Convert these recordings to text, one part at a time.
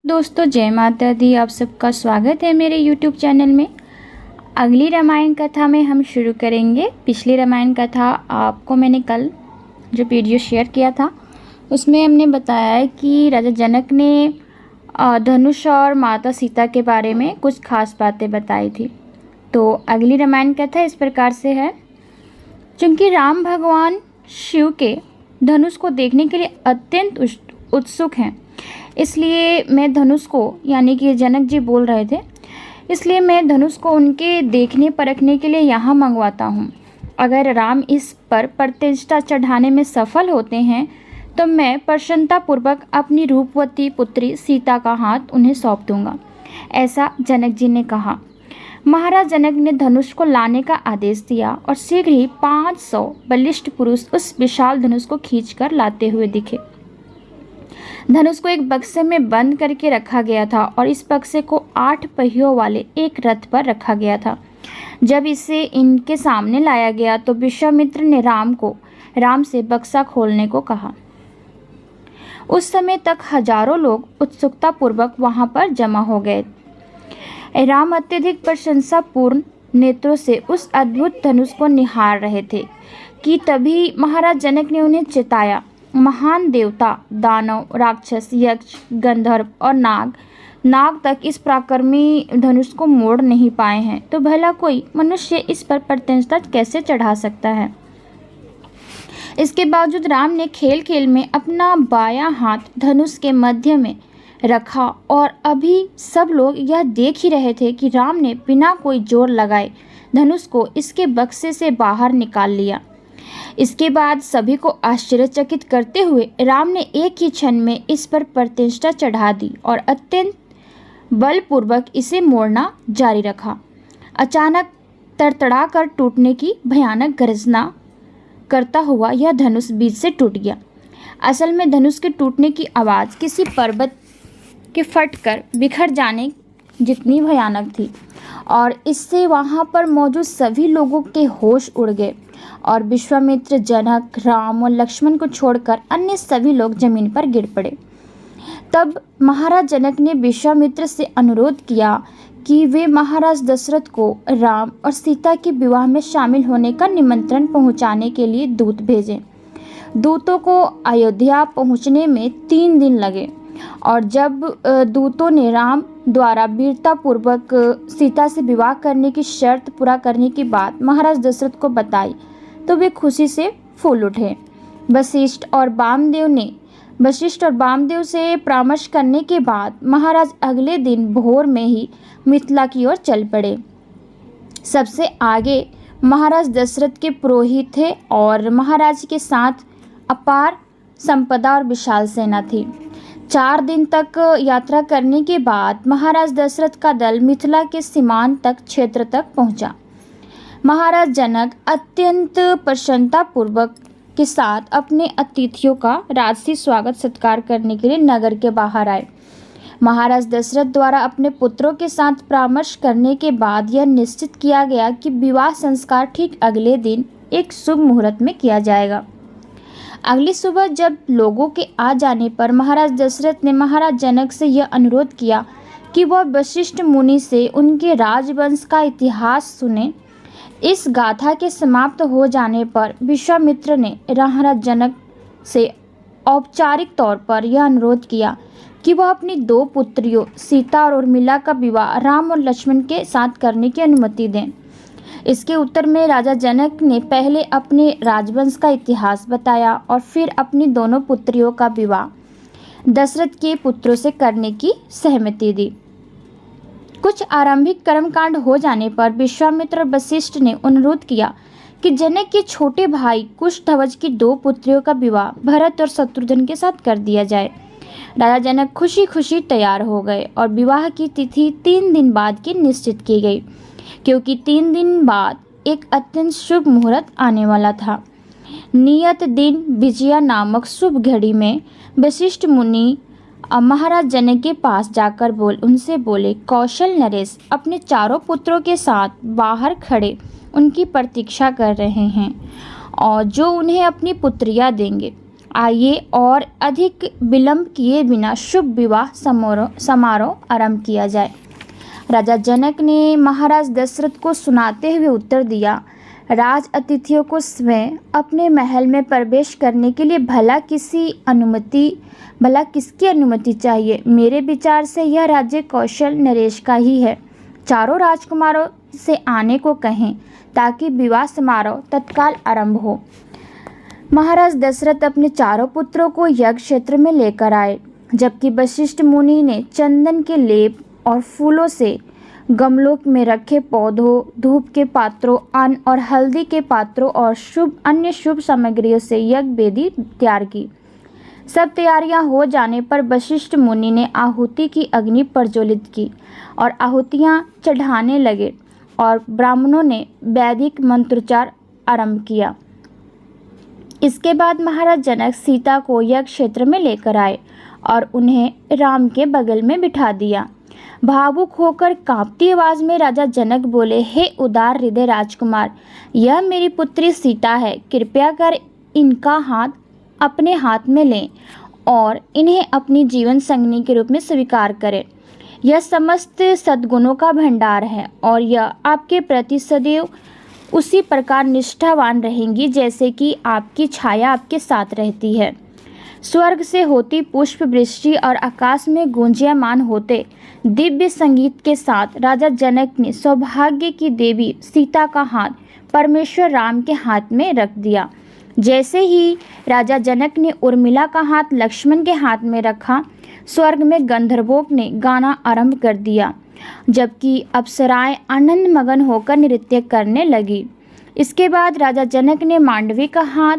दोस्तों जय माता दी। आप सबका स्वागत है मेरे YouTube चैनल में। अगली रामायण कथा में हम शुरू करेंगे। पिछली रामायण कथा आपको मैंने कल जो वीडियो शेयर किया था उसमें हमने बताया है कि राजा जनक ने धनुष और माता सीता के बारे में कुछ खास बातें बताई थी। तो अगली रामायण कथा इस प्रकार से है। चूँकि राम भगवान शिव के धनुष को देखने के लिए अत्यंत उत्सुक हैं, इसलिए मैं धनुष को, यानी कि जनक जी बोल रहे थे, इसलिए मैं धनुष को उनके देखने परखने के लिए यहाँ मंगवाता हूँ। अगर राम इस पर प्रतिष्ठा चढ़ाने में सफल होते हैं तो मैं प्रसन्नतापूर्वक अपनी रूपवती पुत्री सीता का हाथ उन्हें सौंप दूंगा, ऐसा जनक जी ने कहा। महाराज जनक ने धनुष को लाने का आदेश दिया और शीघ्र ही 500 बलिष्ठ पुरुष उस विशाल धनुष को खींचकर लाते हुए दिखे। धनुष को एक बक्से में बंद करके रखा गया था और इस बक्से को 8 पहियों वाले एक रथ पर रखा गया था। जब इसे इनके सामने लाया गया तो विश्वामित्र ने राम से बक्सा खोलने को कहा। उस समय तक हजारों लोग उत्सुकता पूर्वक वहां पर जमा हो गए। राम अत्यधिक प्रशंसापूर्ण नेत्रों से उस अद्भुत धनुष को निहार रहे थे कि तभी महाराज जनक ने उन्हें चिताया। महान देवता, दानव, राक्षस, यक्ष, गंधर्व और नाग तक इस पराक्रमी धनुष को मोड़ नहीं पाए हैं, तो भला कोई मनुष्य इस पर प्रतिष्ठा कैसे चढ़ा सकता है। इसके बावजूद राम ने खेल खेल में अपना बायां हाथ धनुष के मध्य में रखा और अभी सब लोग यह देख ही रहे थे कि राम ने बिना कोई जोर लगाए धनुष को इसके बक्से से बाहर निकाल लिया। इसके बाद सभी को आश्चर्यचकित करते हुए राम ने एक ही क्षण में इस पर प्रतिष्ठा चढ़ा दी और अत्यंत बलपूर्वक इसे मोड़ना जारी रखा। अचानक तड़तड़ा कर टूटने की भयानक गर्जना करता हुआ यह धनुष बीच से टूट गया। असल में धनुष के टूटने की आवाज़ किसी पर्वत के फटकर बिखर जाने जितनी भयानक थी और इससे वहाँ पर मौजूद सभी लोगों के होश उड़ गए और विश्वामित्र, जनक, राम और लक्ष्मण को छोड़कर अन्य सभी लोग जमीन पर गिर पड़े। तब महाराज जनक ने विश्वामित्र से अनुरोध किया कि वे महाराज दशरथ को राम और सीता के विवाह में शामिल होने का निमंत्रण पहुंचाने के लिए दूत भेजें। दूतों को अयोध्या पहुंचने में 3 दिन लगे और जब दूतों ने राम द्वारा वीरतापूर्वक सीता से विवाह करने की शर्त पूरा करने की बात महाराज दशरथ को बताई तो वे खुशी से फूल उठे। वशिष्ठ और वामदेव से परामर्श करने के बाद महाराज अगले दिन भोर में ही मिथिला की ओर चल पड़े। सबसे आगे महाराज दशरथ के पुरोहित थे और महाराज के साथ अपार संपदा और विशाल सेना थी। 4 दिन तक यात्रा करने के बाद महाराज दशरथ का दल मिथिला के सीमांत तक क्षेत्र तक पहुंचा। महाराज जनक अत्यंत प्रसन्नतापूर्वक के साथ अपने अतिथियों का राजसी स्वागत सत्कार करने के लिए नगर के बाहर आए। महाराज दशरथ द्वारा अपने पुत्रों के साथ परामर्श करने के बाद यह निश्चित किया गया कि विवाह संस्कार ठीक अगले दिन एक शुभ मुहूर्त में किया जाएगा। अगली सुबह जब लोगों के आ जाने पर महाराज दशरथ ने महाराज जनक से यह अनुरोध किया कि वह वशिष्ठ मुनि से उनके राजवंश का इतिहास सुने। इस गाथा के समाप्त हो जाने पर विश्वामित्र ने महाराज जनक से औपचारिक तौर पर यह अनुरोध किया कि वह अपनी 2 पुत्रियों सीता और उर्मिला का विवाह राम और लक्ष्मण के साथ करने की अनुमति दें। इसके उत्तर में राजा जनक ने पहले अपने राजवंश का इतिहास बताया और फिर अपनी दोनों पुत्रियों का विवाह दशरथ के पुत्रों से करने की सहमति दी। कुछ आरंभिक कर्मकांड हो जाने पर विश्वामित्र और वशिष्ठ ने अनुरोध किया कि जनक के छोटे भाई कुशध्वज की 2 पुत्रियों का विवाह भरत और शत्रुघ्न के साथ कर दिया जाए। राजा जनक खुशी खुशी तैयार हो गए और विवाह की तिथि 3 दिन बाद की निश्चित की गई, क्योंकि 3 दिन बाद एक अत्यंत शुभ मुहूर्त आने वाला था। नियत दिन विजया नामक शुभ घड़ी में वशिष्ठ मुनि महाराज जनक के पास जाकर उनसे बोले, कौशल नरेश अपने 4 पुत्रों के साथ बाहर खड़े उनकी प्रतीक्षा कर रहे हैं और जो उन्हें अपनी पुत्रियां देंगे। आइए और अधिक विलंब किए बिना शुभ विवाह समारोह आरंभ किया जाए। राजा जनक ने महाराज दशरथ को सुनाते हुए उत्तर दिया, राज अतिथियों को स्वयं अपने महल में प्रवेश करने के लिए भला किसकी अनुमति चाहिए। मेरे विचार से यह राज्य कौशल नरेश का ही है। चारों राजकुमारों से आने को कहें ताकि विवाह समारोह तत्काल आरंभ हो। महाराज दशरथ अपने चारों पुत्रों को यज्ञ क्षेत्र में लेकर आए, जबकि वशिष्ठ मुनि ने चंदन के लेप और फूलों से गमलों में रखे पौधों, धूप के पात्रों, अन्न और हल्दी के पात्रों और अन्य शुभ सामग्रियों से यज्ञ वेदी तैयार की। सब तैयारियां हो जाने पर वशिष्ठ मुनि ने आहुति की अग्नि प्रज्वलित की और आहुतियां चढ़ाने लगे और ब्राह्मणों ने वैदिक मंत्रोच्चार आरंभ किया। इसके बाद महाराज जनक सीता को यज्ञ क्षेत्र में लेकर आए और उन्हें राम के बगल में बिठा दिया। भावुक होकर कांपती आवाज में राजा जनक बोले, हे उदार हृदय राजकुमार, यह मेरी पुत्री सीता है। कृपया कर इनका हाथ अपने हाथ में लें और इन्हें अपनी जीवन संगिनी के रूप में स्वीकार करें। यह समस्त सद्गुणों का भंडार है और यह आपके प्रति सदैव उसी प्रकार निष्ठावान रहेंगी जैसे कि आपकी छाया आपके साथ रहती है। स्वर्ग से होती पुष्प वृष्टि और आकाश में गूंजयमान होते दिव्य संगीत के साथ राजा जनक ने सौभाग्य की देवी सीता का हाथ परमेश्वर राम के हाथ में रख दिया। जैसे ही राजा जनक ने उर्मिला का हाथ लक्ष्मण के हाथ में रखा, स्वर्ग में गंधर्वों ने गाना आरंभ कर दिया, जबकि अप्सराएं आनंद मगन होकर नृत्य करने लगी। इसके बाद राजा जनक ने मांडवी का हाथ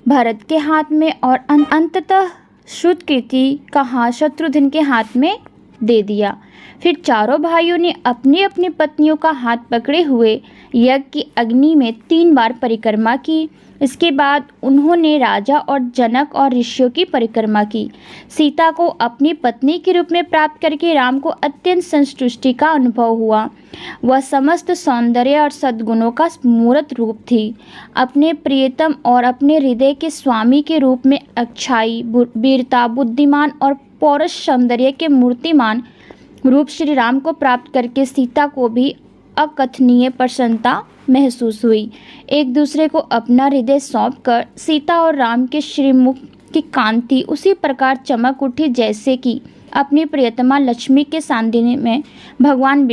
भरत के हाथ में और अंततः श्रुतकीर्ति का हाथ शत्रुघ्न के हाथ में दे दिया। फिर चारों भाइयों ने अपनी अपनी पत्नियों का हाथ पकड़े हुए यज्ञ की अग्नि में 3 बार परिक्रमा की। इसके बाद उन्होंने राजा और जनक और ऋषियों की परिक्रमा की। सीता को अपनी पत्नी के रूप में प्राप्त करके राम को अत्यंत संतुष्टि का अनुभव हुआ। वह समस्त सौंदर्य और सद्गुणों का मूर्त रूप थी। अपने प्रियतम और अपने हृदय के स्वामी के रूप में अच्छाई, वीरता, बुद्धिमान और पौरुष सौंदर्य के मूर्तिमान रूप श्री राम को प्राप्त करके सीता को भी अकथनीय प्रसन्नता महसूस हुई। एक दूसरे को अपना हृदय सौंपकर सीता और राम के श्रीमुख की कांति उसी प्रकार चमक उठी जैसे कि अपनी प्रियतमा लक्ष्मी के सानिध्य में भगवान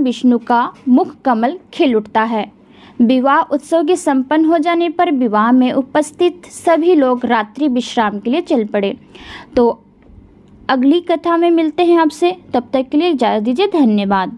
विष्णु का मुख कमल खिल उठता है। विवाह उत्सव के संपन्न हो जाने पर विवाह में उपस्थित सभी लोग रात्रि विश्राम के लिए चल पड़े। तो अगली कथा में मिलते हैं आपसे, तब तक के लिए इजाज़त दीजिए। धन्यवाद।